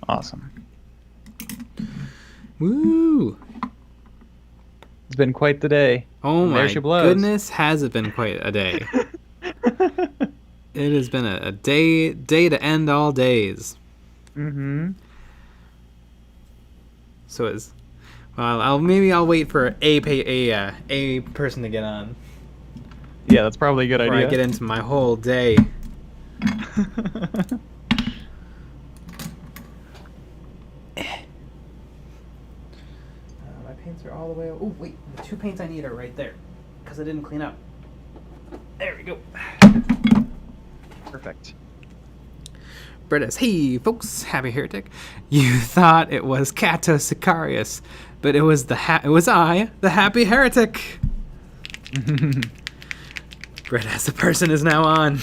Awesome. Woo! It's been quite the day. Oh And there my she blows. goodness, has it been quite a day. It has been a day to end all days. Mm-hmm. So it's well, I'll wait for a person to get on Yeah, that's probably a good before idea. I get into my whole day. My paints are all the way. Oh wait, the 2 paints I need are right there, because I didn't clean up. There we go. Perfect. Brett says, "Hey folks, happy heretic. You thought it was CATO SICARIUS, but it was I, the happy heretic." Brett as the person is now on.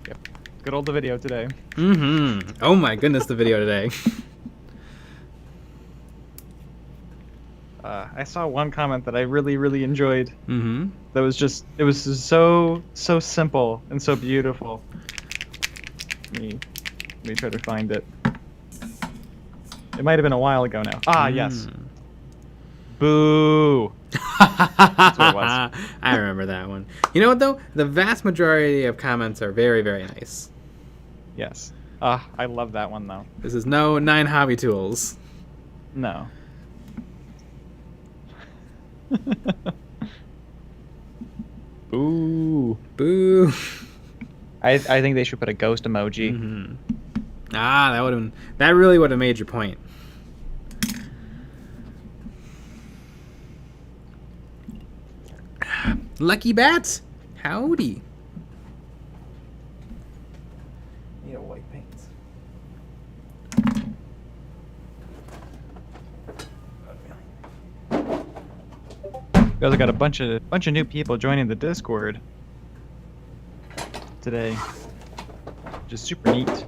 Yep. Good old the video today. Oh my goodness, the video today. I saw one comment that I really enjoyed. Mm-hmm. That was just, it was so simple and so beautiful. Let me try to find it. It might have been a while ago now. Yes. Boo. That's what it was. I remember that one. You know what though? The vast majority of comments are very nice. Yes. I love that one though. This is no 9 hobby tools. No. Boo. Boo. I think they should put a ghost emoji. Mm-hmm. That really would have made your point. Lucky Bats, howdy. Need a white paint. We also got a bunch of new people joining the Discord today, which is super neat.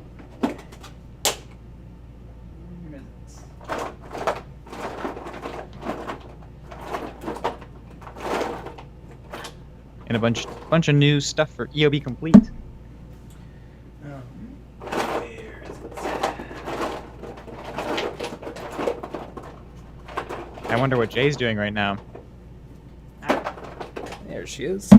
And a bunch of new stuff for EOB Complete. Where is it? I wonder what Jay's doing right now. There she is.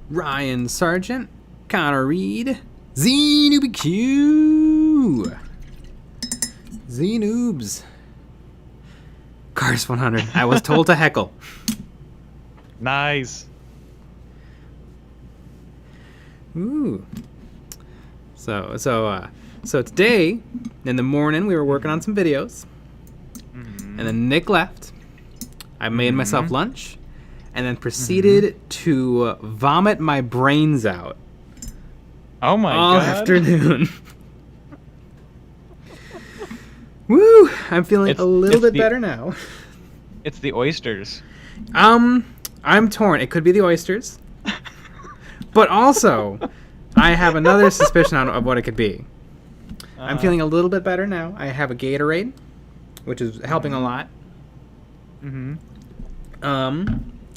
Ryan Sargent, Connor Reed, Z-Noobq, Z-Noobs, Cars 100. I was told to heckle. Nice. Ooh. So today in the morning we were working on some videos, and then Nick left. I made myself lunch, and then proceeded to vomit my brains out Oh my all god. afternoon. Woo! I'm feeling a little bit better now. It's the oysters. I'm torn. It could be the oysters, but also I have another suspicion of what it could be. I'm feeling a little bit better now. I have a Gatorade, which is helping a lot.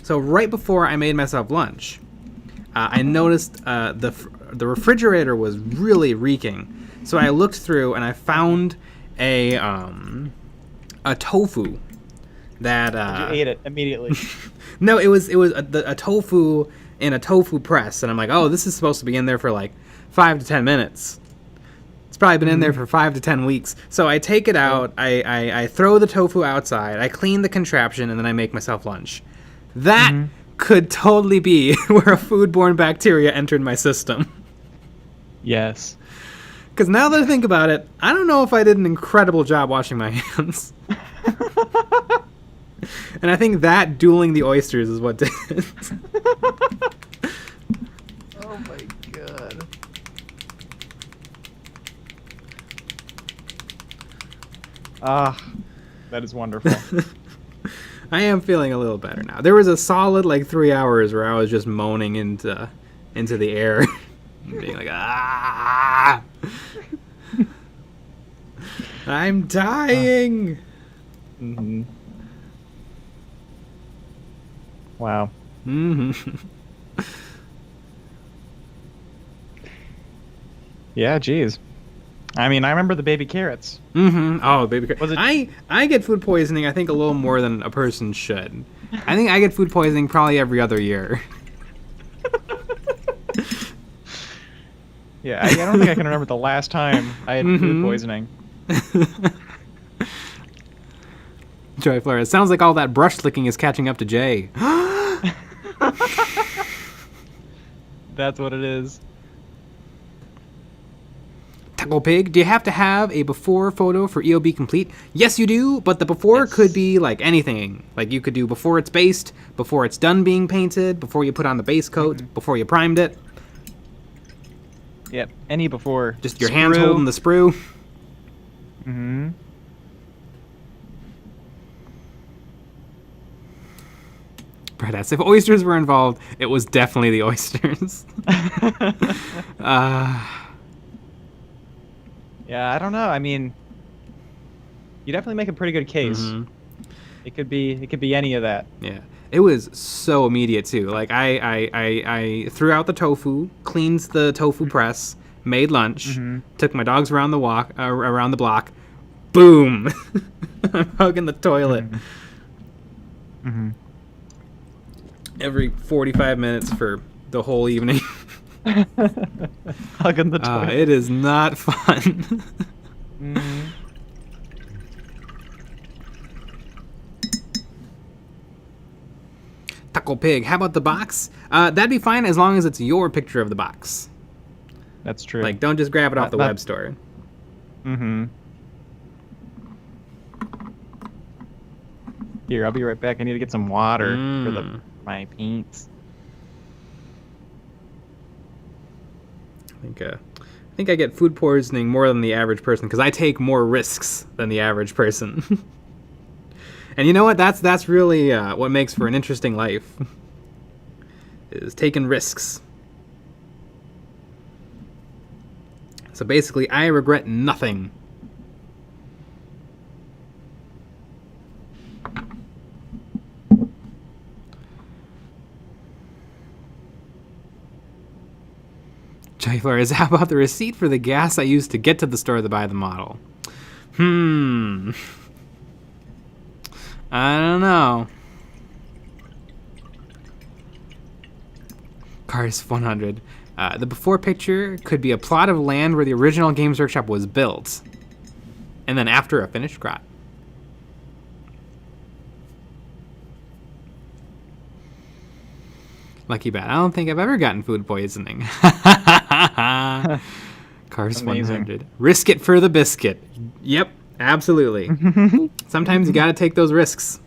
So right before I made myself lunch, I noticed the refrigerator was really reeking. So I looked through and I found a tofu that You ate it immediately. no, it was a tofu in a tofu press, and I'm like, oh, this is supposed to be in there for like 5 to 10 minutes. It's probably been in there for 5 to 10 weeks. So I take it out, I throw the tofu outside, I clean the contraption, and then I make myself lunch. That could totally be where a foodborne bacteria entered my system. Yes. Because now that I think about it, I don't know if I did an incredible job washing my hands. And I think that dueling the oysters is what did it. Oh my god. That is wonderful. I am feeling a little better now. There was a solid like 3 hours where I was just moaning into the air, being like, ah, I'm dying. Wow. Mm-hmm. Yeah, geez. I mean, I remember the baby carrots. Mm-hmm. Oh, baby. Was it? I get food poisoning. I think a little more than a person should. I think I get food poisoning probably every other year. Yeah, I don't think I can remember the last time I had food poisoning. Joy Flores. Sounds like all that brush licking is catching up to Jay. That's what it is. Tackle Pig, do you have to have a before photo for EOB complete? Yes, you do, but the before could be like anything. Like you could do before it's based, before it's done being painted, before you put on the base coat, before you primed it. Yep, any before. Just your hands holding the sprue. Mm-hmm. Brett asks, if oysters were involved, it was definitely the oysters. Yeah, I don't know. I mean, you definitely make a pretty good case. Mm-hmm. It could be any of that. Yeah. It was so immediate too. Like I threw out the tofu, cleaned the tofu press, made lunch, took my dogs around the around the block. Boom! I'm hugging the toilet. Every 45 minutes for the whole evening. Hugging the toilet. It is not fun. Taco Pig, how about the box? That'd be fine as long as it's your picture of the box. That's true. Like, don't just grab it off the web store. Here, I'll be right back. I need to get some water for my paints. I think I get food poisoning more than the average person because I take more risks than the average person. And you know what? That's really what makes for an interesting life. Is taking risks. So basically, I regret nothing. Joy Flores, how about the receipt for the gas I used to get to the store to buy the model? I don't know. Cars 100. The before picture could be a plot of land where the original Games Workshop was built. And then after a finished grot. Lucky Bat. I don't think I've ever gotten food poisoning. Cars 100. Risk it for the biscuit. Yep, absolutely. Sometimes you gotta take those risks.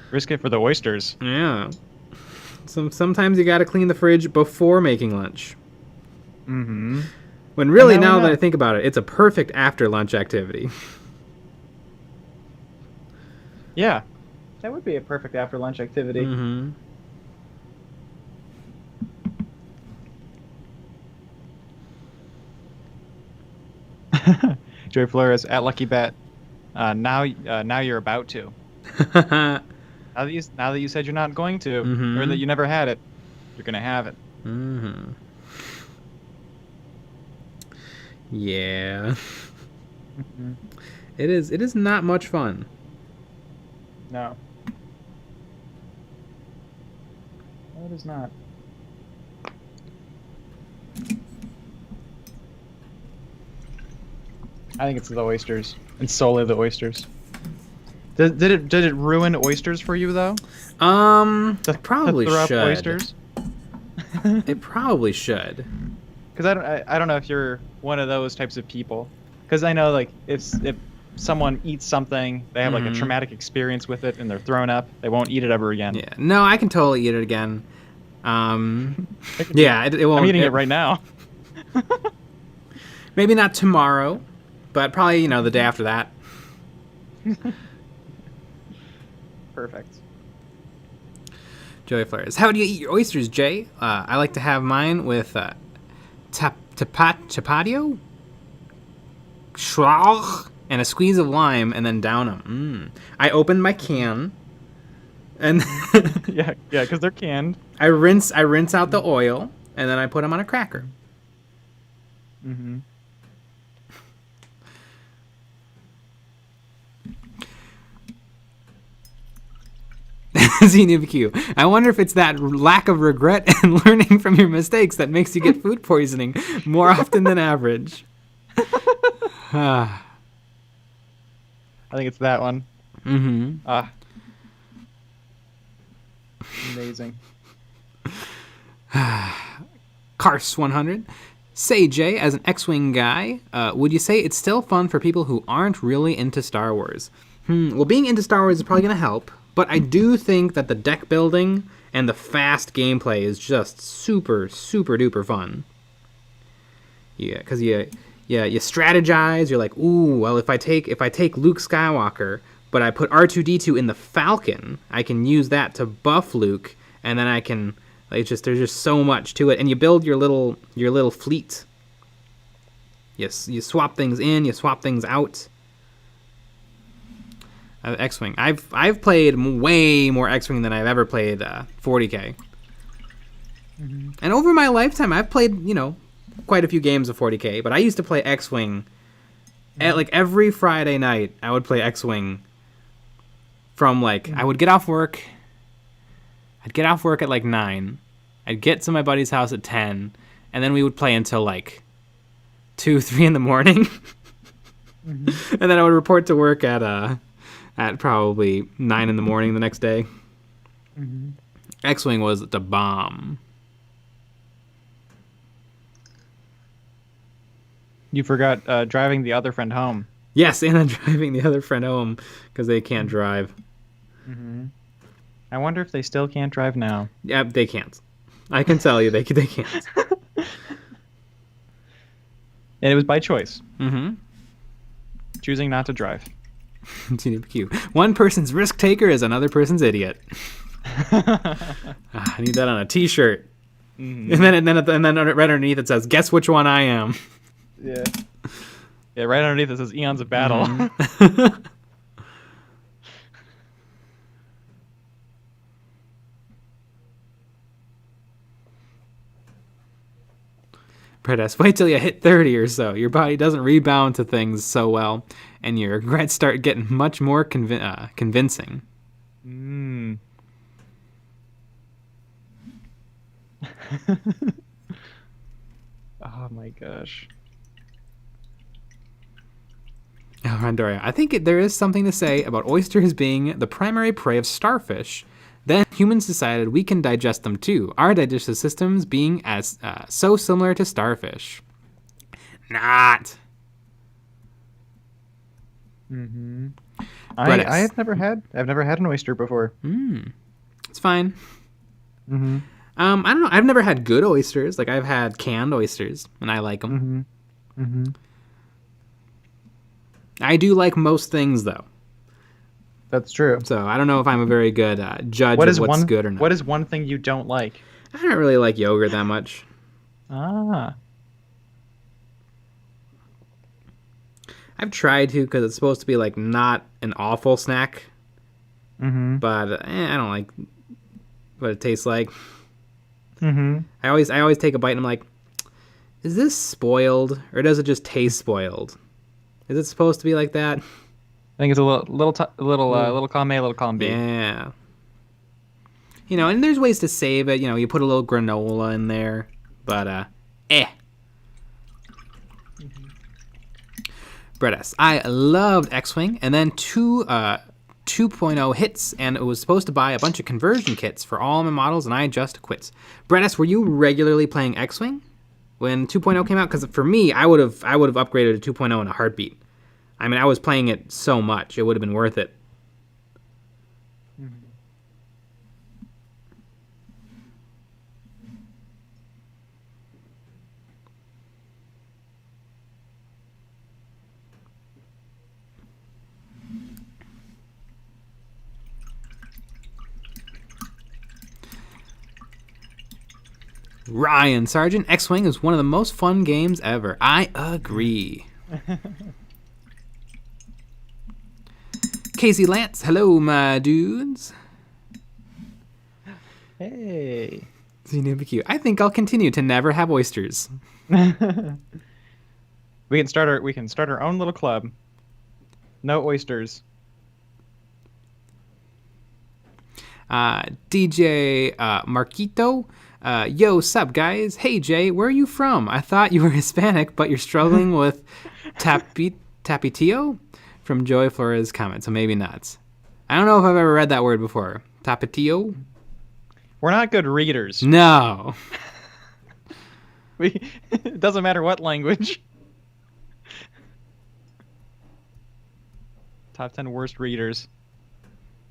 Risk it for the oysters. Yeah. Sometimes you gotta clean the fridge before making lunch. When really, now that I think about it, it's a perfect after lunch activity. Yeah, that would be a perfect after lunch activity. Joy Flores at Lucky Bet. Now you're about to. now that you said you're not going to, or that you never had it, you're gonna have it. Yeah. It is not much fun. No. No, it is not. I think it's the oysters, and solely the oysters. Did it ruin oysters for you though? It probably should. Oysters. It probably should. Because I don't know if you're one of those types of people. Because I know like if someone eats something, they have like a traumatic experience with it, and they're thrown up, they won't eat it ever again. Yeah. No, I can totally eat it again. Yeah, it won't. I'm eating it right now. Maybe not tomorrow, but probably the day after that. Perfect. Joey Flores. How do you eat your oysters, Jay? I like to have mine with tapatio, schlauch, and a squeeze of lime, and then down them. I opened my can, And Yeah, because they're canned. I rinse out the oil, and then I put them on a cracker. Mm-hmm. ZNubQ. I wonder if it's that lack of regret and learning from your mistakes that makes you get food poisoning more often than average. I think it's that one. Mm-hmm. Amazing. Cars 100. Say, Jay, as an X-Wing guy, would you say it's still fun for people who aren't really into Star Wars? Well, being into Star Wars is probably going to help, but I do think that the deck building and the fast gameplay is just super, super duper fun. Yeah, because you strategize. You're like, ooh, well, if I take Luke Skywalker, but I put R2-D2 in the Falcon, I can use that to buff Luke, and then I can. There's just so much to it, and you build your little fleet. Yes, you swap things in, you swap things out. X-Wing. I've played way more X-Wing than I've ever played 40k. Mm-hmm. And over my lifetime, I've played quite a few games of 40k. But I used to play X-Wing at like every Friday night. I would play X-Wing from I would get off work. I'd get off work at like 9. I'd get to my buddy's house at 10, and then we would play until like 2, 3 in the morning. Mm-hmm. And then I would report to work at probably 9 in the morning the next day. Mm-hmm. X-Wing was the bomb. You forgot driving the other friend home. Yes, and I'm driving the other friend home because they can't drive. Mm-hmm. I wonder if they still can't drive now. Yeah, they can't. I can tell you they can't. And it was by choice. Mm-hmm. Choosing not to drive. TNPQ. One person's risk taker is another person's idiot. I need that on a T-shirt. Mm-hmm. And then right underneath it says, "Guess which one I am." Yeah. Yeah. Right underneath it says "Eons of Battle." Mm-hmm. Press. Wait till you hit 30 or so. Your body doesn't rebound to things so well, and your regrets start getting much more convincing. Mm. Oh my gosh. Oh, Randoria. I think there is something to say about oysters being the primary prey of starfish. Then humans decided we can digest them too, our digestive systems being as so similar to starfish. Not. Mm-hmm. I've never had an oyster before. It's fine. Mm-hmm. I don't know. I've never had good oysters. Like I've had canned oysters, and I like them. Mm-hmm. Mm-hmm. I do like most things, though. That's true. So I don't know if I'm a very good judge of what's good or not. What is one thing you don't like? I don't really like yogurt that much. Ah. I've tried to because it's supposed to be like not an awful snack. Mm-hmm. But I don't like what it tastes like. Mm-hmm. I always take a bite and I'm like, is this spoiled or does it just taste spoiled? Is it supposed to be like that? I think it's a little column A, little column B. Yeah. And there's ways to save it. You put a little granola in there, but Mm-hmm. Brett S. I loved X-Wing, and then 2.0 hits, and it was supposed to buy a bunch of conversion kits for all my models, and I just quit. Brett S. Were you regularly playing X-Wing when 2.0 came out? Because for me, I would have upgraded to 2.0 in a heartbeat. I mean, I was playing it so much, it would have been worth it. Mm-hmm. Ryan Sargent, X-Wing is one of the most fun games ever. I agree. Casey Lance, hello, my dudes. Hey. ZNewBQ. I think I'll continue to never have oysters. We can start our own little club. No oysters. DJ Marquito. Yo, sup, guys? Hey, Jay, where are you from? I thought you were Hispanic, but you're struggling with tapatio? From Joey Flores' comment, so maybe not. I don't know if I've ever read that word before. Tapatio? We're not good readers. No. It doesn't matter what language. Top 10 worst readers.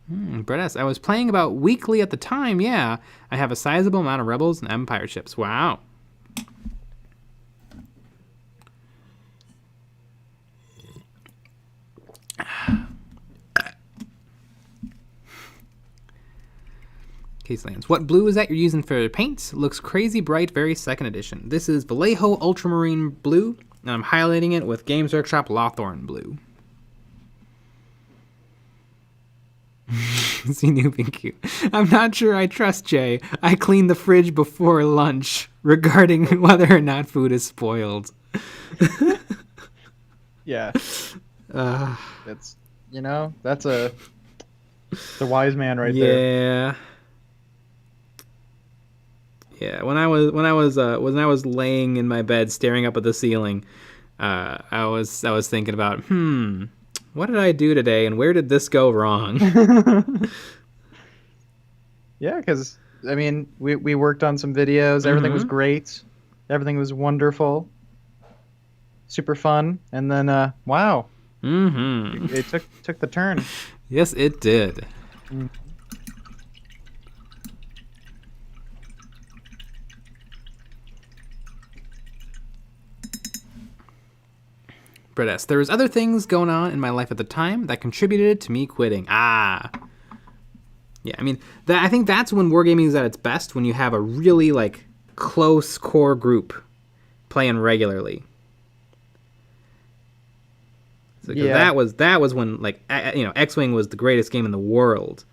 Brett S. I was playing about weekly at the time, yeah. I have a sizable amount of Rebels and Empire ships. Wow. Case Lands. What blue is that you're using for paint? Looks crazy bright, very second edition. This is Vallejo Ultramarine blue, and I'm highlighting it with Games Workshop Lawthorn blue. ZNewBQ. I'm not sure I trust Jay. I cleaned the fridge before lunch regarding whether or not food is spoiled. Yeah. That's that's the wise man right there. Yeah. When I was laying in my bed staring up at the ceiling, I was thinking about, what did I do today and where did this go wrong? Yeah, because I mean, we worked on some videos. Everything was great. Everything was wonderful. Super fun. And then wow. It took the turn. Yes, it did. Brett S. There was other things going on in my life at the time that contributed to me quitting. Yeah, I mean, I think that's when wargaming is at its best, when you have a really like close core group playing regularly. So, yeah. that was when like X-Wing was the greatest game in the world.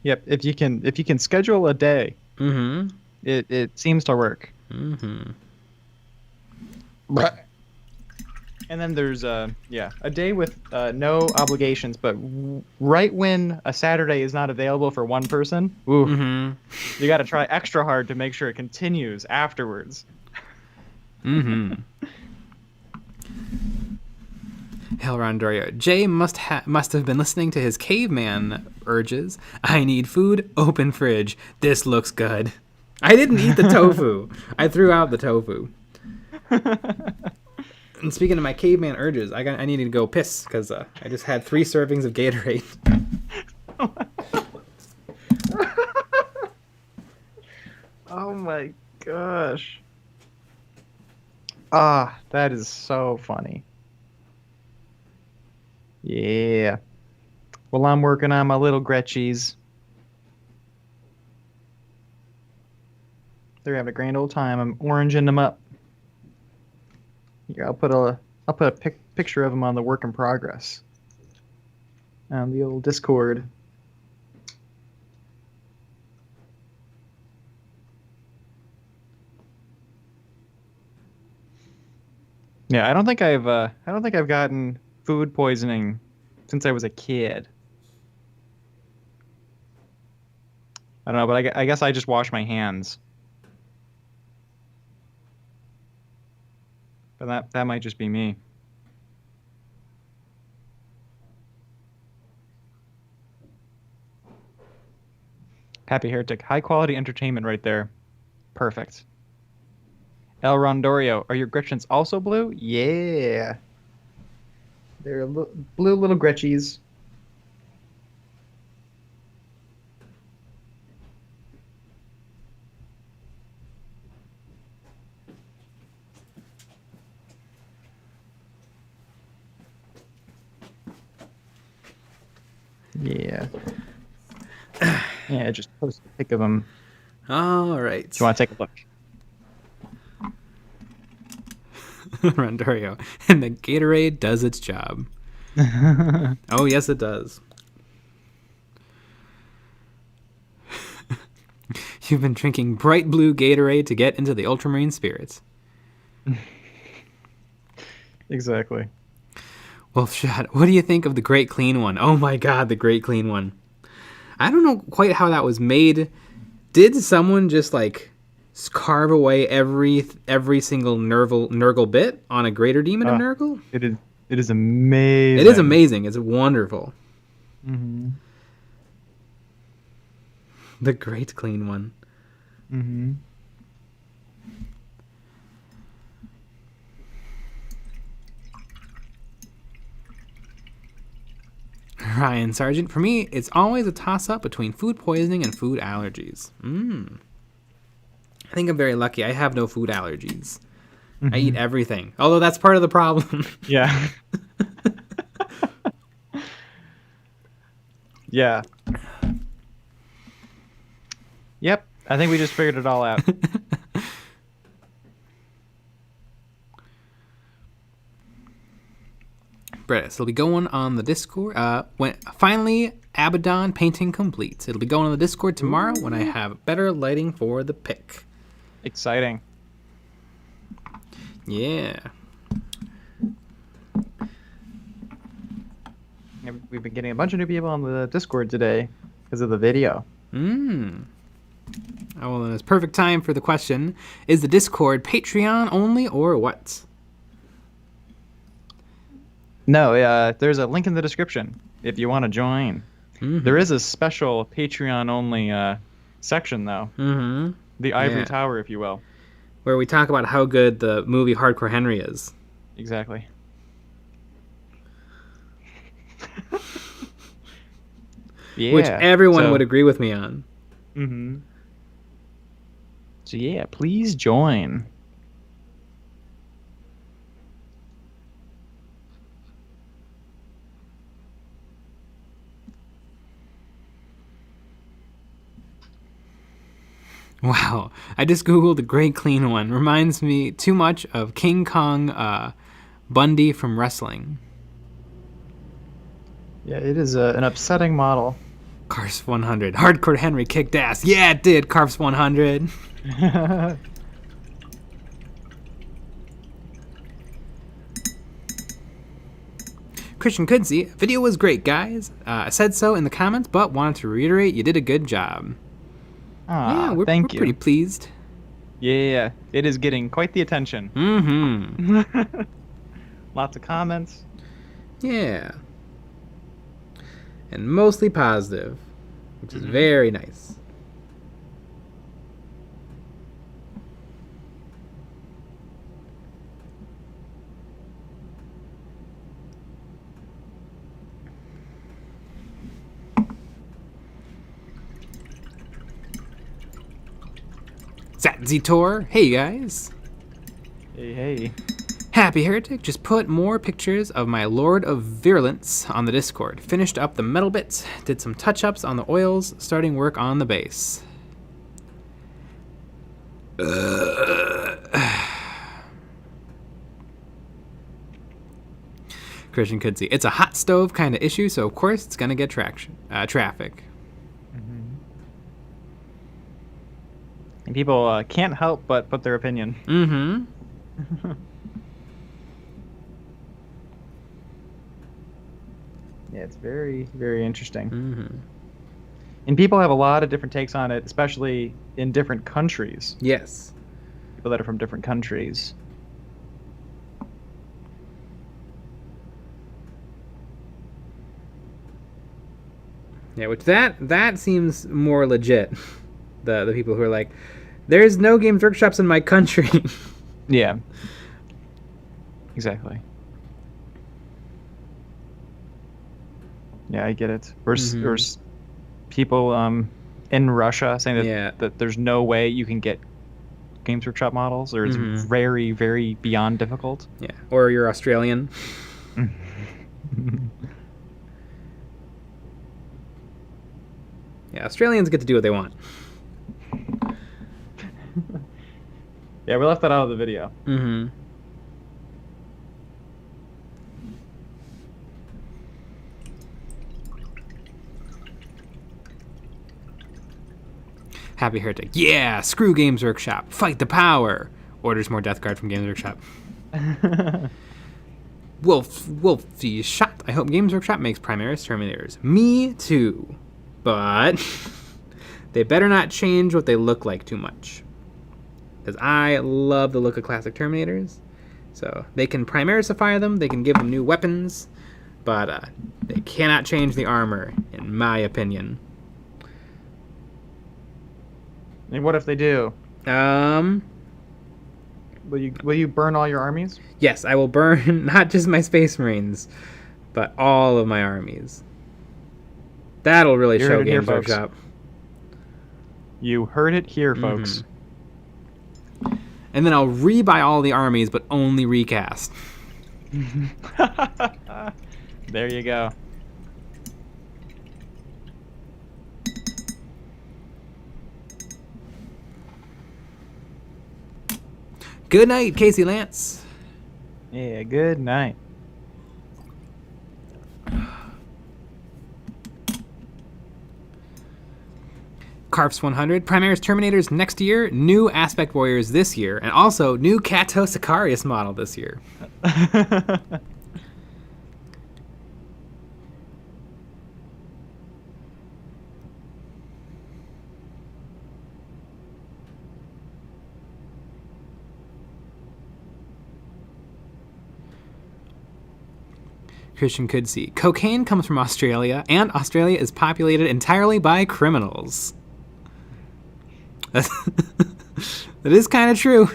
Yep. If you can schedule a day, it seems to work. And then there's a day with no obligations, but right when a Saturday is not available for one person, you got to try extra hard to make sure it continues afterwards. Hellron Dorio. Jay must have been listening to his caveman urges. I need food. Open fridge. This looks good. I didn't eat the tofu. I threw out the tofu. And speaking of my caveman urges, I needed to go piss because I just had 3 servings of Gatorade. Oh my gosh. That is so funny. Yeah. Well, I'm working on my little Gretchies. They're having a grand old time. I'm oranging them up. Here, I'll put a picture of them on the work in progress on the old Discord. Yeah, I don't think I've gotten food poisoning since I was a kid. I don't know, but I guess I just wash my hands. But that might just be me. Happy Heretic. High quality entertainment right there. Perfect. El Rondorio. Are your Gretchens also blue? Yeah. They're blue little Gretchies. Yeah. Yeah, just post a pic of them. All right. Do you want to take a look? Rondorio. And the Gatorade does its job. Oh, yes, it does. You've been drinking bright blue Gatorade to get into the Ultramarine spirits. Exactly. Wolfshot, what do you think of the Great Clean One? Oh my god, the Great Clean One. I don't know quite how that was made. Did someone just like carve away every single Nurgle bit on a Greater Demon of Nurgle? It is amazing. It is amazing. It's wonderful. Mm-hmm. The Great Clean One. Mm-hmm. Ryan Sargent, for me, it's always a toss-up between food poisoning and food allergies. I think I'm very lucky. I have no food allergies. I eat everything. Although that's part of the problem. Yeah. Yeah. Yep. I think we just figured it all out. Brett, so it'll be going on the Discord. When finally Abaddon painting completes. It'll be going on the Discord tomorrow when I have better lighting for the pick. Exciting. Yeah. We've been getting a bunch of new people on the Discord today because of the video. Oh, well, then it's perfect time for the question. Is the Discord Patreon only or what? No, there's a link in the description if you want to join. There is a special Patreon-only section, though. The Ivory Tower, if you will. Where we talk about how good the movie Hardcore Henry is. Exactly. Yeah. Which everyone would agree with me on. So yeah, please join. Wow. I just Googled the Great Clean One. Reminds me too much of King Kong Bundy from wrestling. Yeah, it is an upsetting model. Carfs 100. Hardcore Henry kicked ass. Yeah, it did. Carfs 100. Christian Kudsey, video was great, guys. I said so in the comments, but wanted to reiterate you did a good job. Yeah, we're pretty pleased. Yeah, it is getting quite the attention. Lots of comments. Yeah. And mostly positive, which is very nice. Zatzitor, hey guys. Hey. Happy Heretic just put more pictures of my Lord of Virulence on the Discord. Finished up the metal bits, did some touch-ups on the oils, starting work on the base. Christian Kudsey, it's a hot stove kind of issue, so of course it's gonna get traffic. And people can't help but put their opinion. Yeah, it's very, very interesting. And people have a lot of different takes on it, especially in different countries. Yes. People that are from different countries. Yeah, which that seems more legit. The people who are like, there's no Games Workshops in my country. Yeah. Exactly. Yeah, I get it. There's people in Russia saying that there's no way you can get Games Workshop models, or it's very, very beyond difficult. Yeah, or you're Australian. Yeah, Australians get to do what they want. Yeah, we left that out of the video. Happy Heretic. Yeah, screw Games Workshop. Fight the power. Orders more Death Guard from Games Workshop. Wolfie shot. I hope Games Workshop makes Primaris Terminators. Me too. But they better not change what they look like too much. Because I love the look of classic Terminators. So they can Primarisify them. They can give them new weapons. But they cannot change the armor, in my opinion. And what if they do? Will you burn all your armies? Yes, I will burn not just my Space Marines, but all of my armies. That'll really show Games Workshop. You heard it here, folks. And then I'll rebuy all the armies, but only recast. There you go. Good night, Casey Lance. Yeah, good night. Carps 100, Primaris Terminators next year, new Aspect Warriors this year, and also new CATO SICARIUS model this year. Christian could see. Cocaine comes from Australia, and Australia is populated entirely by criminals. That is kind of true.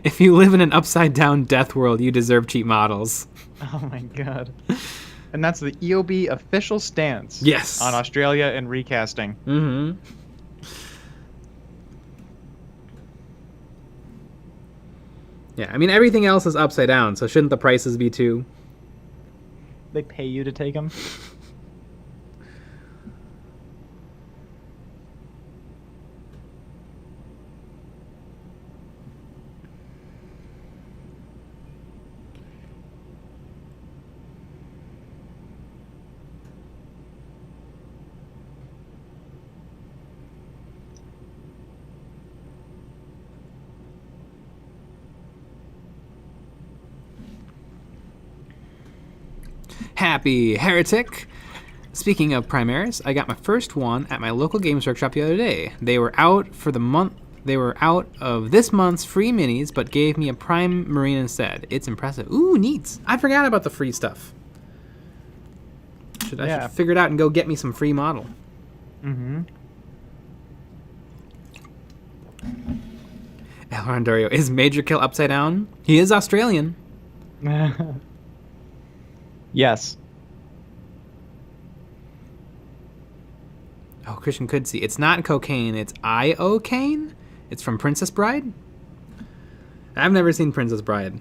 If you live in an upside-down death world, you deserve cheap models. Oh my god. And that's the EOB official stance. Yes. On Australia and recasting. Mm-hmm. Yeah, I mean, everything else is upside down, so shouldn't the prices be too? They pay you to take them? Happy Heretic. Speaking of Primaris, I got my first one at my local Games Workshop the other day. They were out for the month. They were out of this month's free minis, but gave me a Prime Marine instead. It's impressive. Ooh, neat. I forgot about the free stuff. I should figure it out and go get me some free model. Mm-hmm. El Randorio, is Major Kill upside down? He is Australian. Yes. Oh, Christian could see. It's not cocaine, it's iocane? It's from Princess Bride? I've never seen Princess Bride.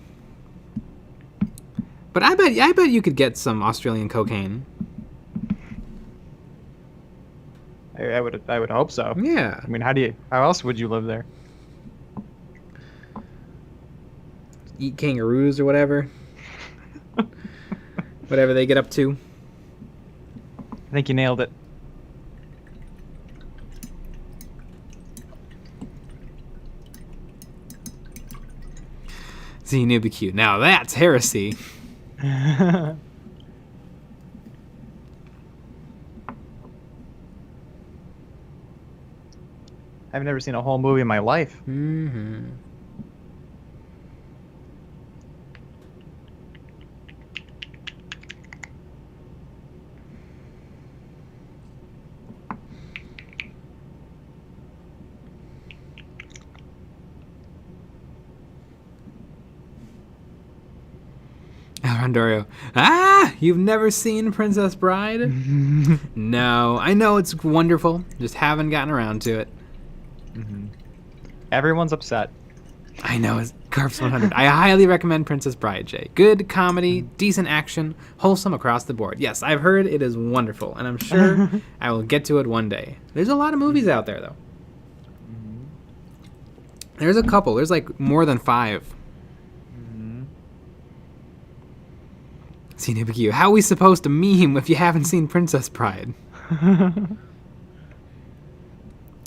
But I bet you could get some Australian cocaine. I would hope so. Yeah. I mean, how else would you live there? Eat kangaroos or whatever. Whatever they get up to. I think you nailed it. Xenubicute. Now that's heresy. I've never seen a whole movie in my life. Mm-hmm. Randorio. Ah! You've never seen Princess Bride? No. I know it's wonderful. Just haven't gotten around to it. Mm-hmm. Everyone's upset. I know. It's Carps 100. I highly recommend Princess Bride, Jay. Good comedy, decent action, wholesome across the board. Yes, I've heard it is wonderful, and I'm sure I will get to it one day. There's a lot of movies out there, though. Mm-hmm. There's a couple. There's like more than 5. CNBQ, how are we supposed to meme if you haven't seen Princess Bride?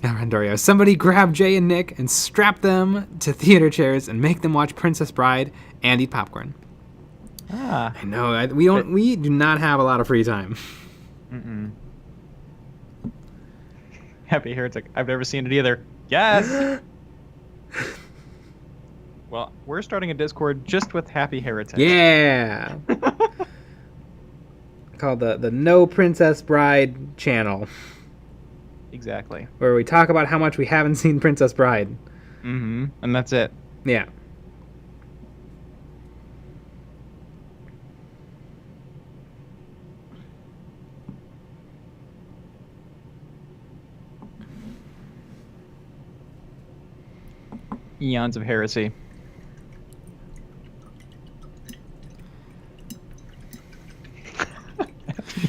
Randorio, somebody grab Jay and Nick and strap them to theater chairs and make them watch Princess Bride and eat popcorn. Ah. I know, we do not have a lot of free time. Mm-mm. Happy Heretic. I've never seen it either. Yes! Well, we're starting a Discord just with Happy Heretic. Yeah! Called the No Princess Bride channel. Exactly. Where we talk about how much we haven't seen Princess Bride. Mm-hmm. And that's it. Yeah. Eons of Heresy.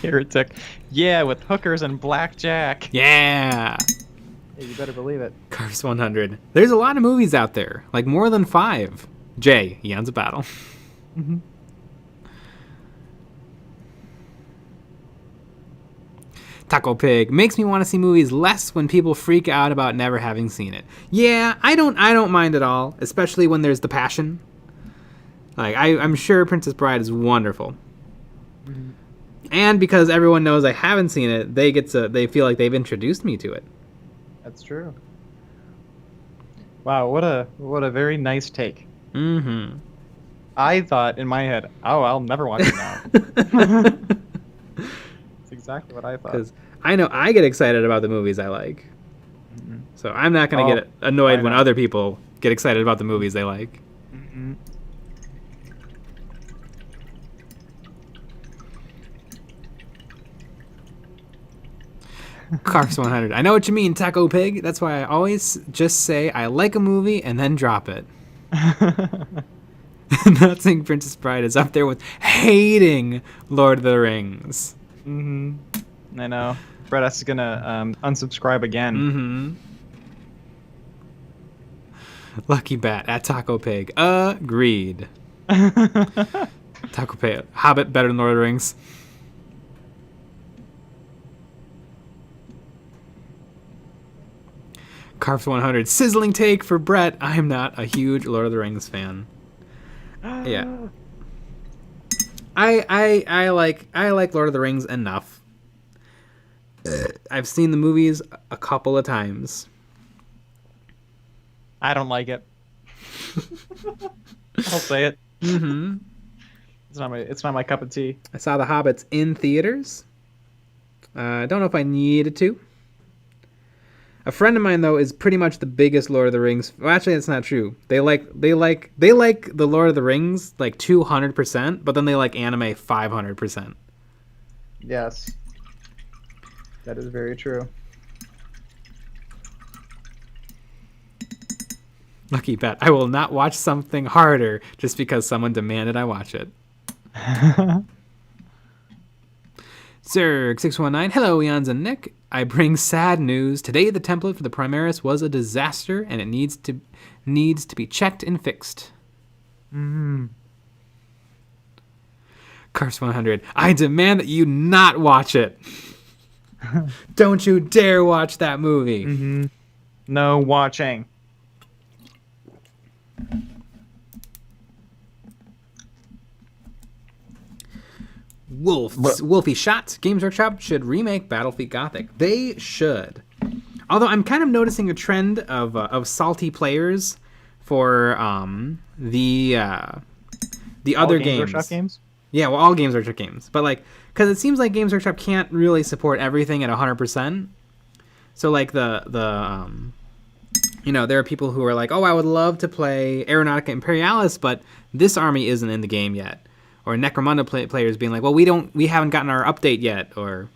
Heretic. Yeah, with hookers and blackjack. Yeah! Hey, you better believe it. Carves 100. There's a lot of movies out there. Like more than 5. Jay, Eons of Battle. Mm-hmm. Taco Pig makes me want to see movies less when people freak out about never having seen it. Yeah, I don't mind at all, especially when there's the passion. Like I'm sure Princess Bride is wonderful. Mm-hmm. And because everyone knows I haven't seen it, they feel like they've introduced me to it. That's true. Wow, what a very nice take. Mm-hmm. I thought in my head, oh, I'll never watch it now. That's exactly what I thought. Because I know I get excited about the movies I like. Mm-hmm. So I'm not going to get annoyed when other people get excited about the movies they like. Mm-hmm. Carps 100. I know what you mean, Taco Pig. That's why I always just say I like a movie and then drop it. Not saying Princess Bride is up there with hating Lord of the Rings. Mm-hmm. I know. Brett is gonna unsubscribe again. Mm-hmm. Lucky Bat at Taco Pig. Agreed. Taco Pig. Hobbit better than Lord of the Rings. Carps 100. Sizzling take for Brett. I am not a huge Lord of the Rings fan. Yeah. I like Lord of the Rings enough. I've seen the movies a couple of times. I don't like it. I'll say it. Mm-hmm. It's not my cup of tea. I saw The Hobbits in theaters. I don't know if I needed to. A friend of mine though is pretty much the biggest Lord of the Rings. Well, actually, that's not true. They like the Lord of the Rings like 200%, but then they like anime 500%. Yes, that is very true. Lucky Bet. I will not watch something harder just because someone demanded I watch it. Zerg619. Hello, Eons and Nick. I bring sad news. Today, the template for the Primaris was a disaster, and it needs to be checked and fixed. Curse 100. I demand that you not watch it. Don't you dare watch that movie. Mm-hmm. No watching. Wolfie Shot. Games Workshop should remake Battlefield Gothic. They should. Although I'm kind of noticing a trend of salty players for the other Games Workshop games. Yeah, well, all Games Workshop games, but like, because it seems like Games Workshop can't really support everything at 100%. So like there are people who are like, oh, I would love to play Aeronautica Imperialis, but this army isn't in the game yet. Or Necromunda players being like, well, we haven't gotten our update yet, or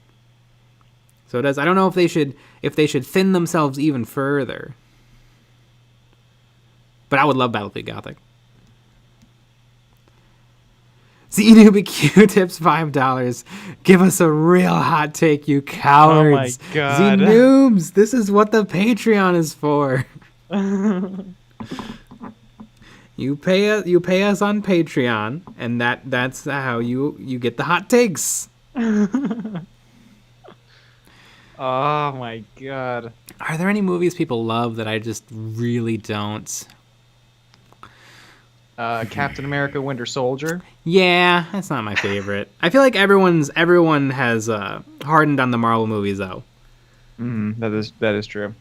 so it does. I don't know if they should thin themselves even further. But I would love Battlefield Gothic. Zenubi Q tips $5. Give us a real hot take, you cowards. Oh my god. Zenoobs, this is what the Patreon is for. You pay us on Patreon, and that's how you get the hot takes. Oh my god. Are there any movies people love that I just really don't? Captain America: Winter Soldier. Yeah, that's not my favorite. I feel like everyone has hardened on the Marvel movies though. That is true.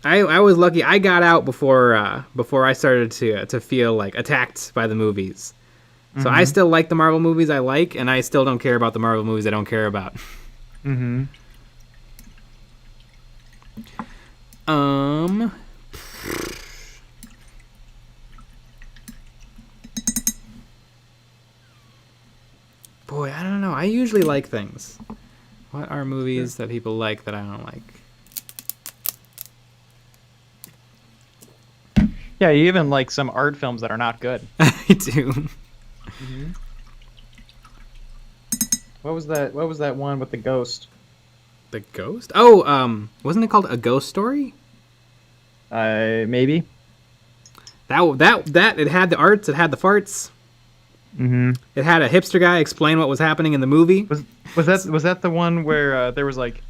I was lucky. I got out before I started to feel like attacked by the movies. So I still like the Marvel movies I like, and I still don't care about the Marvel movies I don't care about. Mm-hmm. Boy, I don't know. I usually like things. What are movies that people like that I don't like? Yeah, you even like some art films that are not good. I do. Mm-hmm. What was that? What was that one with the ghost? The Ghost? Oh, wasn't it called A Ghost Story? Maybe. That it had the arts, it had the farts. Mm-hmm. It had a hipster guy explain what was happening in the movie. Was that the one where there was like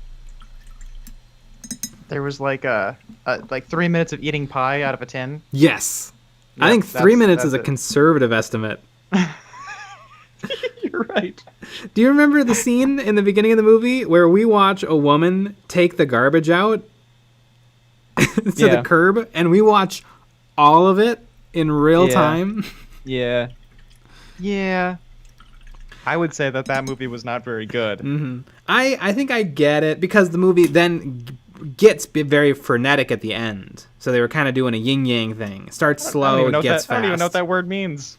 3 minutes of eating pie out of a tin? Yes. Yeah, I think 3 minutes that's is a conservative estimate. You're right. Do you remember the scene in the beginning of the movie where we watch a woman take the garbage out to the curb, and we watch all of it in real time? Yeah. Yeah. I would say that movie was not very good. Mm-hmm. I think I get it, because the movie then gets very frenetic at the end. So they were kind of doing a yin-yang thing. It starts slow, it gets fast. I don't even know what that word means.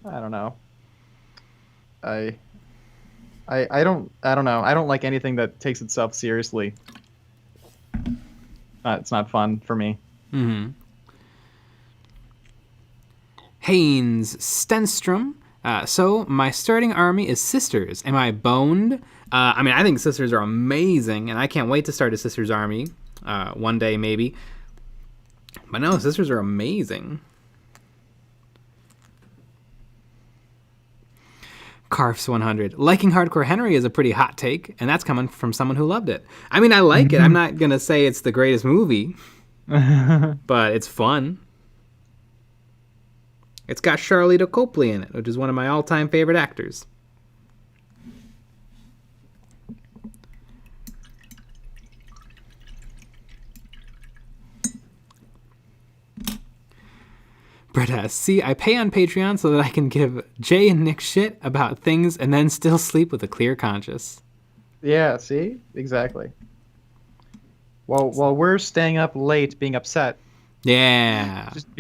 I don't know. I don't know. I don't like anything that takes itself seriously. It's not fun for me. Mm-hmm. Haynes Stenstrom. So my starting army is Sisters. Am I boned? I think Sisters are amazing, and I can't wait to start a Sisters army one day maybe. But no, Sisters are amazing. Carfs 100. Liking Hardcore Henry is a pretty hot take, and that's coming from someone who loved it. I mean, I like it. I'm not going to say it's the greatest movie, but it's fun. It's got Charlita Copley in it, which is one of my all-time favorite actors. Brett asks, see, I pay on Patreon so that I can give Jay and Nick shit about things and then still sleep with a clear conscience. Yeah, see? Exactly. While we're staying up late being upset. Yeah. Just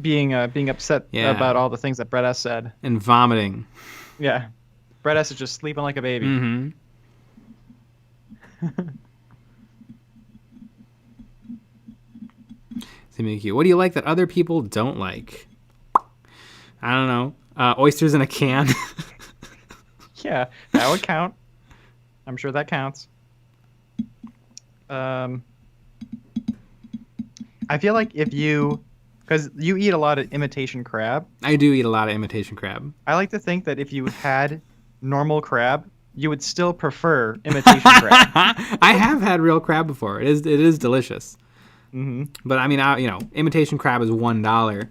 being upset about all the things that Brett S. said. And vomiting. Yeah. Brett S. is just sleeping like a baby. Mm-hmm. What do you like that other people don't like? I don't know. Oysters in a can. Yeah, that would count. I'm sure that counts. I feel like because you eat a lot of imitation crab. I do eat a lot of imitation crab. I like to think that if you had normal crab, you would still prefer imitation crab. I have had real crab before. It is delicious. Mm-hmm. But I mean, imitation crab is $1.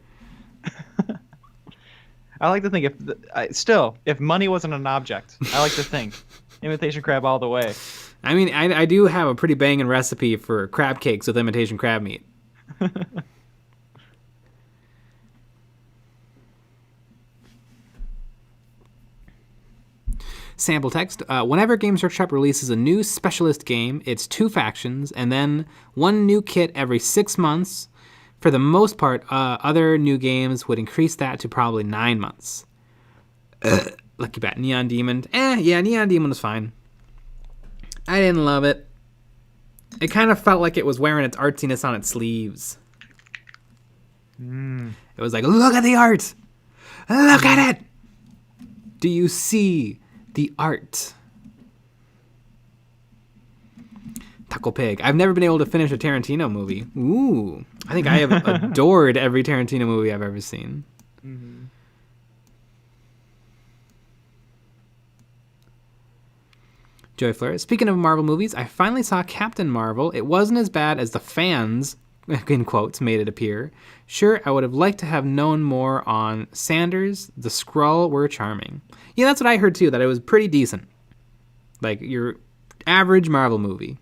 I like to think if money wasn't an object, I like to think imitation crab all the way. I mean, I do have a pretty banging recipe for crab cakes with imitation crab meat. Sample text. Whenever Games Workshop releases a new specialist game, it's 2 factions and then 1 new kit every 6 months. For the most part, other new games would increase that to probably 9 months. Lucky Bat. Neon Demon. Yeah, Neon Demon was fine. I didn't love it. It kind of felt like it was wearing its artsiness on its sleeves. It was like, look at the art! Look at it! Do you see the art? Uncle Pig. I've never been able to finish a Tarantino movie. Ooh. I think I have adored every Tarantino movie I've ever seen. Mm-hmm. Joy Flores. Speaking of Marvel movies, I finally saw Captain Marvel. It wasn't as bad as the fans, in quotes, made it appear. Sure, I would have liked to have known more on Sanders. The Skrull were charming. Yeah, that's what I heard too, that it was pretty decent. Like your average Marvel movie.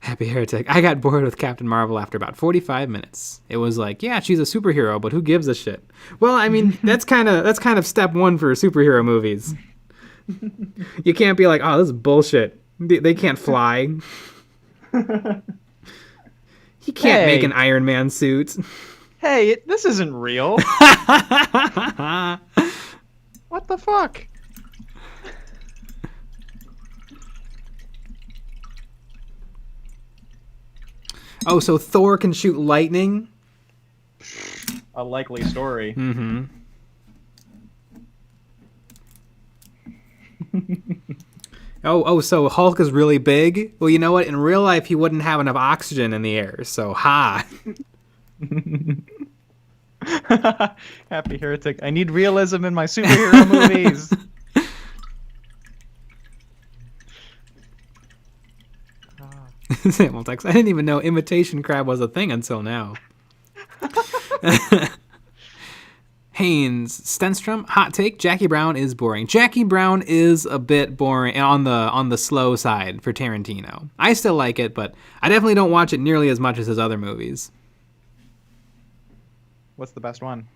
Happy Heretic. I got bored with Captain Marvel after about 45 minutes. It was like, yeah, she's a superhero, but who gives a shit? Well, I mean, that's kind of step one for superhero movies. You can't be like, oh, this is bullshit. They can't fly. You can't make an Iron Man suit. Hey, this isn't real. What the fuck? Oh, so Thor can shoot lightning? A likely story. Mm-hmm. So Hulk is really big? Well, you know what? In real life, he wouldn't have enough oxygen in the air, so ha. Happy Heretic. I need realism in my superhero movies. Samuel text. I didn't even know imitation crab was a thing until now. Haynes Stenstrom, hot take: Jackie Brown is boring. Jackie Brown is a bit boring on the slow side for Tarantino. I still like it, but I definitely don't watch it nearly as much as his other movies. What's the best one?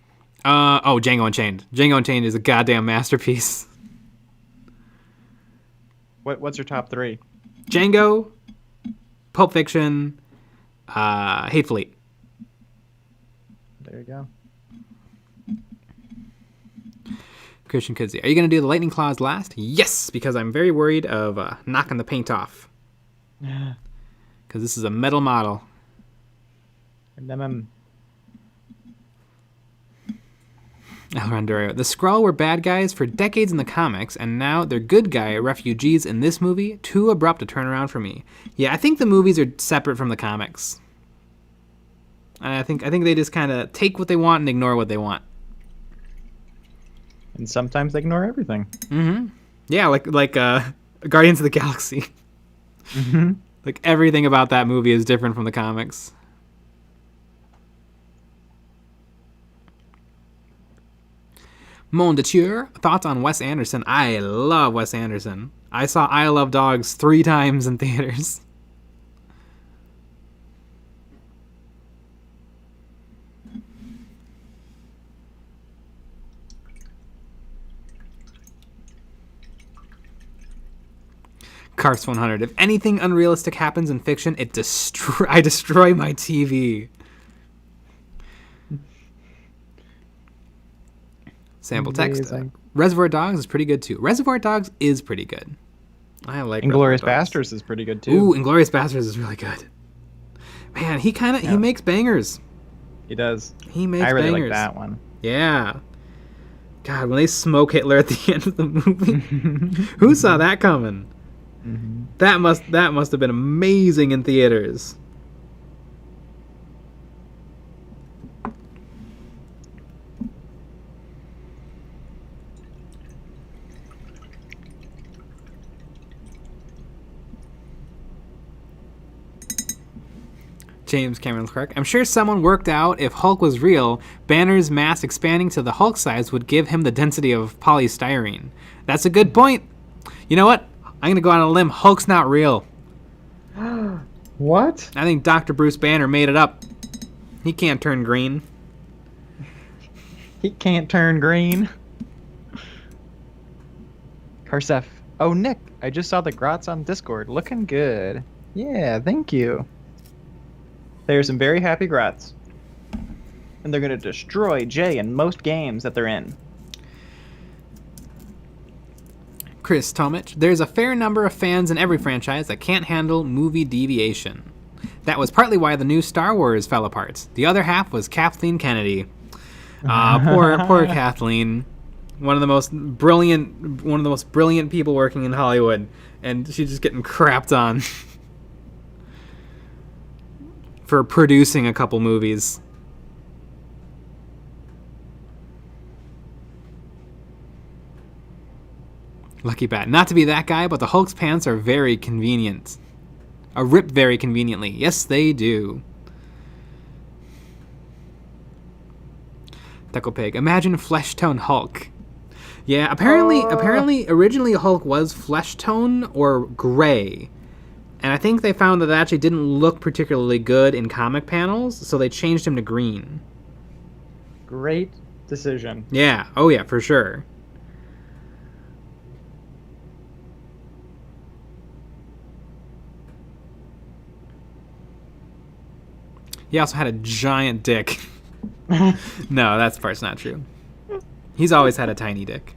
Django Unchained. Django Unchained is a goddamn masterpiece. What's your top three? Django, Pulp Fiction, Hateful Eight. There you go. Christian Kudzi, are you going to do the lightning claws last? Yes, because I'm very worried of knocking the paint off. Because this is a metal model. El Randorio. The Skrull were bad guys for decades in the comics, and now they're good guy refugees in this movie. Too abrupt a turnaround for me. Yeah, I think the movies are separate from the comics. And I think they just kind of take what they want and ignore what they want. And sometimes they ignore everything. Mm-hmm. Yeah, like Guardians of the Galaxy. Mm-hmm. Like everything about that movie is different from the comics. Mon de Tueur, thoughts on Wes Anderson? I love Wes Anderson. I saw I Love Dogs 3 times in theaters. Cars 100. If anything unrealistic happens in fiction, I destroy my TV. Sample text. Reservoir Dogs is pretty good too. Reservoir Dogs is pretty good. I like Inglourious Basterds is pretty good too. Ooh, Inglourious Basterds is really good. Man, he makes bangers. He does. He makes I really bangers. like that one. Yeah. God, when they smoke Hitler at the end of the movie, who saw that coming? Mm-hmm. That must have been amazing in theaters. James Cameron's correct. I'm sure someone worked out if Hulk was real, Banner's mass expanding to the Hulk size would give him the density of polystyrene. That's a good point. You know what? I'm going to go on a limb. Hulk's not real. What? I think Dr. Bruce Banner made it up. He can't turn green. He can't turn green. Karsef. Oh, Nick, I just saw the grots on Discord. Looking good. Yeah, thank you. There's some very happy grots. And they're going to destroy Jay in most games that they're in. Chris Tomich, there's a fair number of fans in every franchise that can't handle movie deviation. That was partly why the new Star Wars fell apart. The other half was Kathleen Kennedy. Poor Kathleen. one of the most brilliant people working in Hollywood, and she's just getting crapped on for producing a couple movies. Lucky Bat. Not to be that guy, but the Hulk's pants are very convenient. Rip very conveniently. Yes, they do. Deco Pig. Imagine flesh tone Hulk. Yeah, apparently, originally Hulk was flesh tone or gray. And I think they found that it actually didn't look particularly good in comic panels, so they changed him to green. Great decision. Yeah. Oh, yeah, for sure. He also had a giant dick. No, that part's not true. He's always had a tiny dick.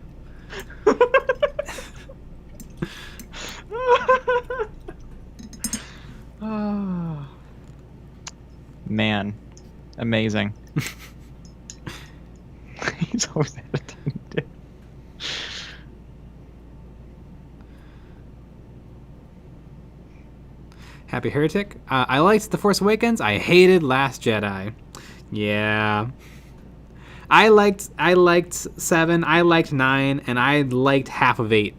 Oh. Man. Amazing. He's always had a tiny dick. Happy Heretic. I liked The Force Awakens. I hated Last Jedi. Yeah. I liked 7, I liked 9, and I liked half of 8.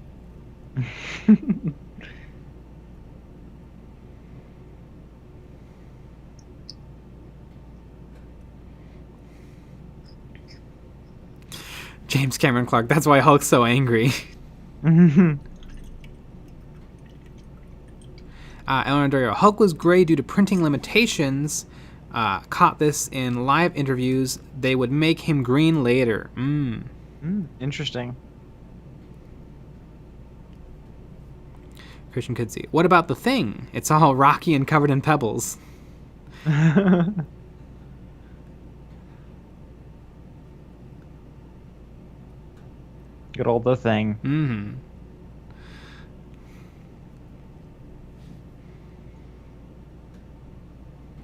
James Cameron Clark. That's why Hulk's so angry. Eleanor Dorio. Hulk was gray due to printing limitations. Caught this in live interviews. They would make him green later. Interesting. Christian Kudzi. What about The Thing? It's all rocky and covered in pebbles. Good old The Thing. Mm-hmm.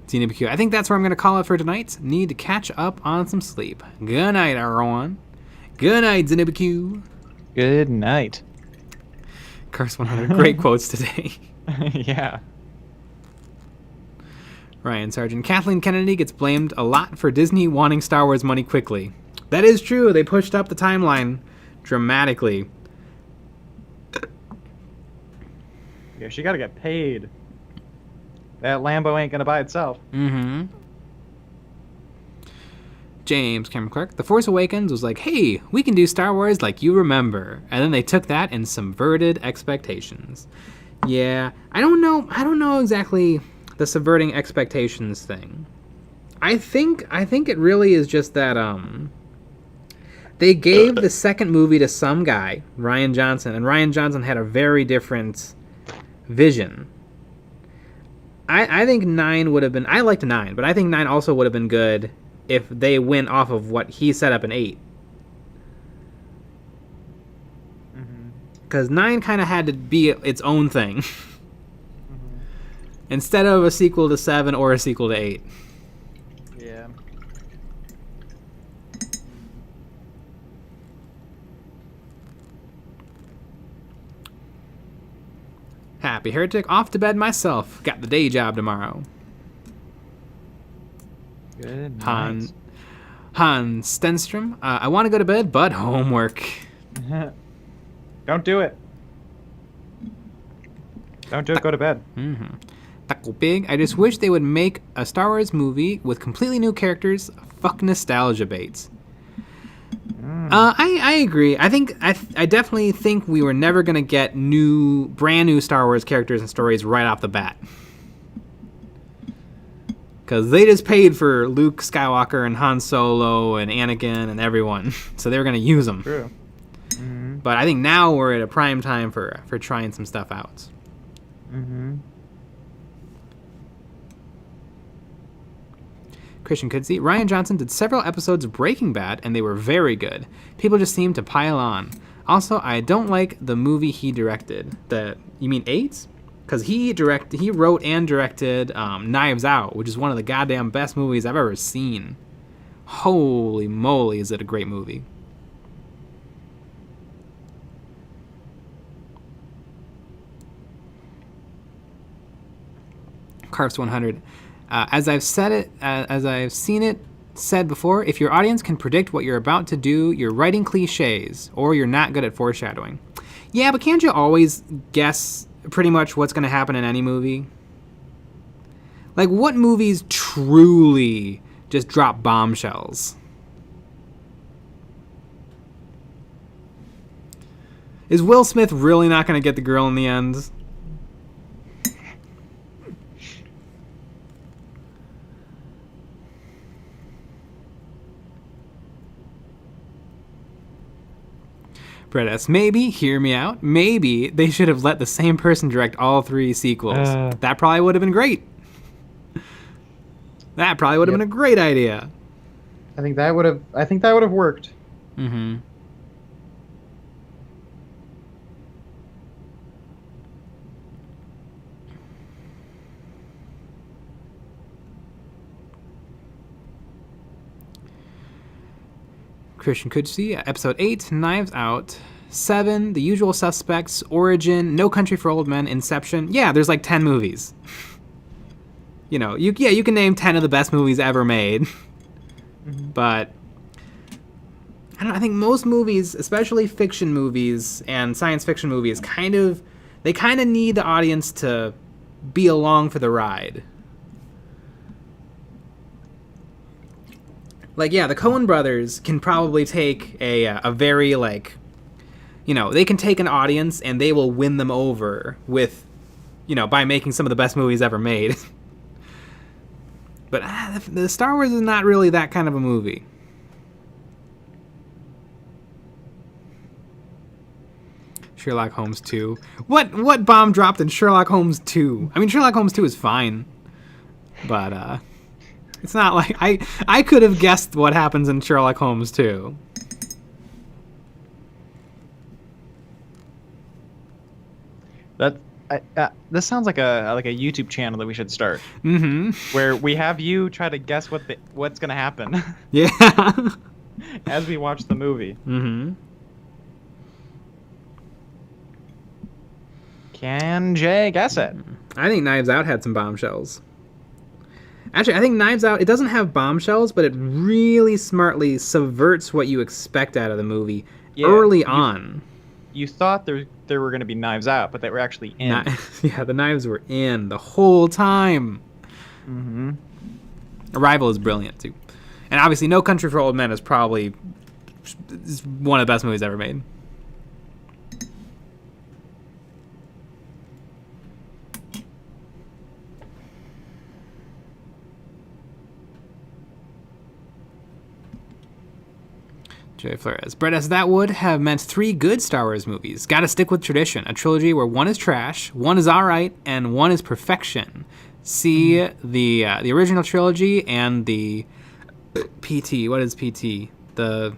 ZNBQ. I think that's where I'm going to call it for tonight. Need to catch up on some sleep. Good night, everyone. Good night, ZNBQ. Good night. Curse 100. Great quotes today. Yeah. Ryan Sargent. Kathleen Kennedy gets blamed a lot for Disney wanting Star Wars money quickly. That is true. They pushed up the timeline dramatically. Yeah, she got to get paid. That Lambo ain't gonna buy itself. Mm-hmm. James Cameron Clark. The Force Awakens was like, hey, we can do Star Wars like you remember. And then they took that and subverted expectations. Yeah, I don't know exactly the subverting expectations thing. I think it really is just that they gave the second movie to some guy, Rian Johnson, and Rian Johnson had a very different vision. I think 9 would have been... I liked 9, but I think 9 also would have been good if they went off of what he set up in 8. Because 9 kind of had to be its own thing. Instead of a sequel to 7 or a sequel to 8. Yeah. Happy Heretic. Off to bed myself. Got the day job tomorrow. Good night. Han Stenstrom. I want to go to bed, but homework. Don't do it. Don't do it. Go to bed. Mm-hmm. Taco Pig. I just wish they would make a Star Wars movie with completely new characters. Fuck nostalgia baits. I agree. I definitely think we were never gonna get brand new Star Wars characters and stories right off the bat, because they just paid for Luke Skywalker and Han Solo and Anakin and everyone, so they were gonna use them. True. Mm-hmm. But I think now we're at a prime time for trying some stuff out. Mm-hmm. Christian Kudzi. Rian Johnson did several episodes of Breaking Bad, and they were very good. People just seem to pile on. Also, I don't like the movie he directed. You mean 8? Because he wrote and directed Knives Out, which is one of the goddamn best movies I've ever seen. Holy moly, is it a great movie. Carf's 100. As I've seen it said before, if your audience can predict what you're about to do, you're writing cliches, or you're not good at foreshadowing. Yeah, but can't you always guess pretty much what's going to happen in any movie? Like, what movies truly just drop bombshells? Is Will Smith really not going to get the girl in the end? Brett S. Maybe, hear me out, maybe they should have let the same person direct all 3 sequels. That probably would have been great. That probably would have been a great idea. I think that would have worked. Mm-hmm. Christian Kudsi, episode 8, Knives Out, 7, The Usual Suspects, Origin, No Country for Old Men, Inception. Yeah, there's like 10 movies. You know, you can name 10 of the best movies ever made. Mm-hmm. But I think most movies, especially fiction movies and science fiction movies, kind of need the audience to be along for the ride. Like, yeah, the Coen brothers can probably take a very, like, you know, they can take an audience and they will win them over with, you know, by making some of the best movies ever made. But the Star Wars is not really that kind of a movie. Sherlock Holmes 2. What bomb dropped in Sherlock Holmes 2? I mean, Sherlock Holmes 2 is fine, but it's not like I could have guessed what happens in Sherlock Holmes 2. This sounds like a YouTube channel that we should start. Mm-hmm. Where we have you try to guess what's gonna happen. Yeah. As we watch the movie. Mm-hmm. Can Jay guess it? I think Knives Out had some bombshells. Actually, I think Knives Out, it doesn't have bombshells, but it really smartly subverts what you expect out of the movie early on. You thought there were going to be knives out, but they were actually in. Yeah, the knives were in the whole time. Mm-hmm. Arrival is brilliant, too. And obviously, No Country for Old Men is probably one of the best movies ever made. Jay Flores. Brett S. That would have meant 3 good Star Wars movies. Gotta stick with tradition. A trilogy where 1 is trash, 1 is alright, and 1 is perfection. See the original trilogy and the PT. What is PT? The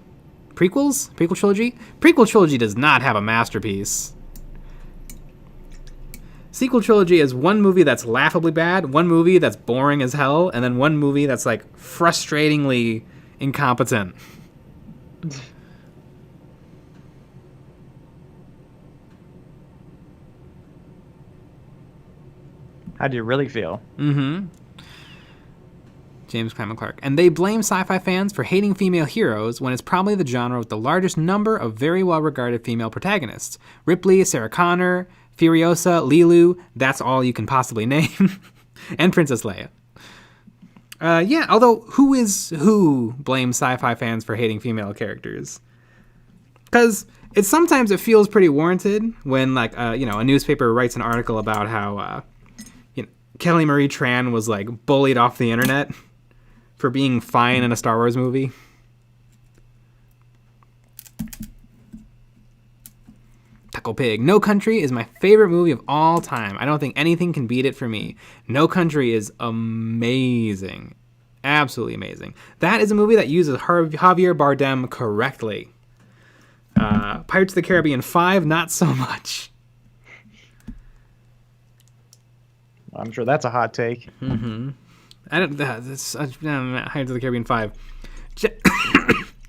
prequels? Prequel trilogy? Prequel trilogy does not have a masterpiece. Sequel trilogy is 1 movie that's laughably bad, 1 movie that's boring as hell, and then 1 movie that's like frustratingly incompetent. How do you really feel? Mm-hmm. James Clement Clark. And they blame sci-fi fans for hating female heroes when it's probably the genre with the largest number of very well-regarded female protagonists. Ripley, Sarah Connor, Furiosa, Lilu, that's all you can possibly name. And Princess Leia. Yeah, although who blames sci-fi fans for hating female characters? Because sometimes it feels pretty warranted when, like, a newspaper writes an article about how Kelly Marie Tran was like bullied off the internet for being fine in a Star Wars movie. Taco Pig. No Country is my favorite movie of all time. I don't think anything can beat it for me. No Country is amazing. Absolutely amazing. That is a movie that uses Javier Bardem correctly. Pirates of the Caribbean 5, not so much. I'm sure that's a hot take. Mm-hmm. Pirates of the Caribbean 5.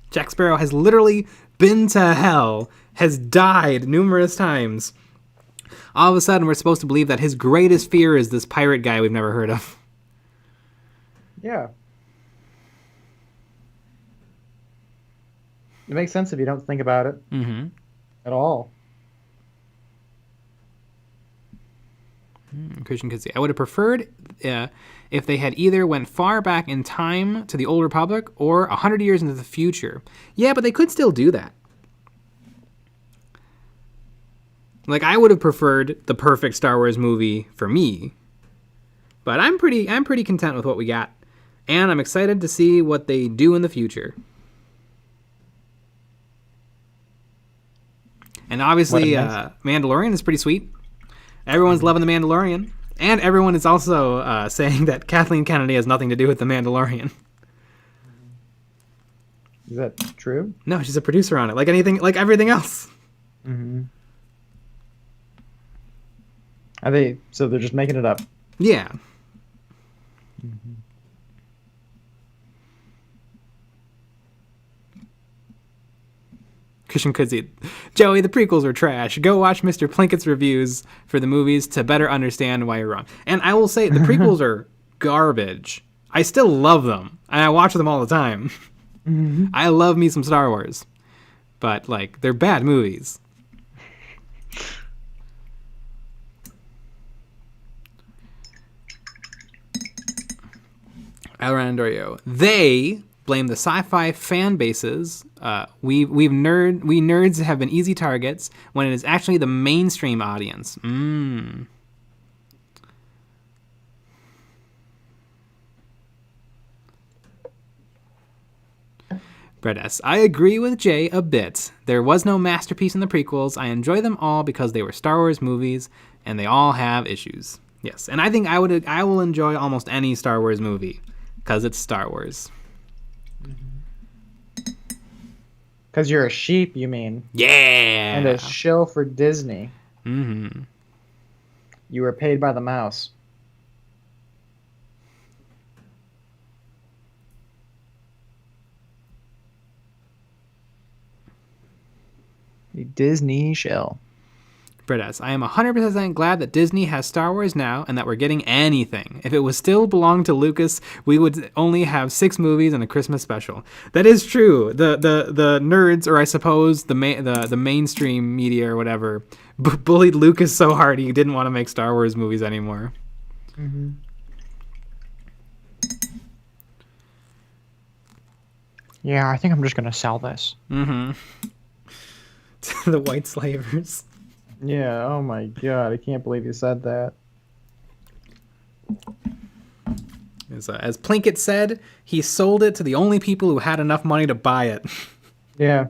Jack Sparrow has literally been to hell, has died numerous times, All of a sudden, we're supposed to believe that his greatest fear is this pirate guy we've never heard of. Yeah. It makes sense if you don't think about it at all. Christian could say, I would have preferred if they had either went far back in time to the Old Republic or 100 years into the future. Yeah, but they could still do that. Like, I would have preferred the perfect Star Wars movie for me. But I'm pretty content with what we got. And I'm excited to see what they do in the future. And obviously, Mandalorian is pretty sweet. Everyone's loving The Mandalorian. And everyone is also saying that Kathleen Kennedy has nothing to do with The Mandalorian. Is that true? No, she's a producer on it. Like everything else. Mm-hmm. So they're just making it up? Yeah. Mm-hmm. Christian Kudzi. Joey, the prequels were trash. Go watch Mr. Plinkett's reviews for the movies to better understand why you're wrong. And I will say, the prequels are garbage. I still love them. And I watch them all the time. Mm-hmm. I love me some Star Wars. But, like, they're bad movies. Arandorio. They blame the sci-fi fan bases. We nerds have been easy targets when it is actually the mainstream audience. Brett S. I agree with Jay a bit. There was no masterpiece in the prequels. I enjoy them all because they were Star Wars movies, and they all have issues. Yes, and I think I will enjoy almost any Star Wars movie because it's Star Wars. Because you're a sheep, you mean? Yeah. And a shill for Disney. Mm-hmm. You were paid by the mouse. A Disney shill. Brett S. I am 100% glad that Disney has Star Wars now and that we're getting anything. If it was still belonged to Lucas, we would only have 6 movies and a Christmas special. That is true. The nerds, or I suppose the mainstream media or whatever, bullied Lucas so hard he didn't want to make Star Wars movies anymore. Mm-hmm. Yeah, I think I'm just going to sell this. Mm-hmm. To the white slavers. Yeah, oh my god, I can't believe you said that. As Plinkett said, he sold it to the only people who had enough money to buy it. Yeah.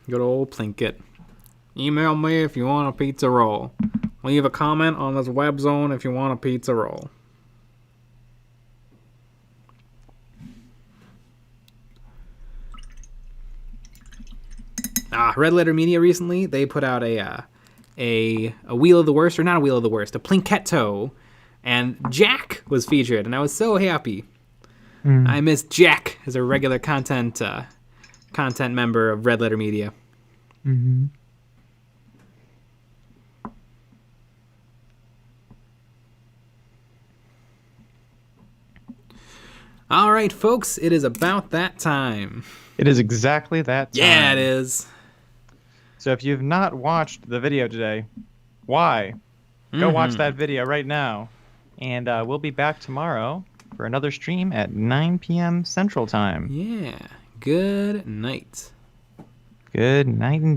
Good old Plinkett. Email me if you want a pizza roll. Leave a comment on this web zone if you want a pizza roll. Red Letter Media recently, they put out a Wheel of the Worst, or not a Wheel of the Worst, a Plinketto, and Jack was featured, and I was so happy. I miss Jack as a regular content member of Red Letter Media. Mm-hmm. All right, folks, it is about that time. It is exactly that time. Yeah, it is. So if you've not watched the video today, why? Go watch that video right now. And we'll be back tomorrow for another stream at 9 p.m. Central Time. Yeah. Good night. Good night indeed.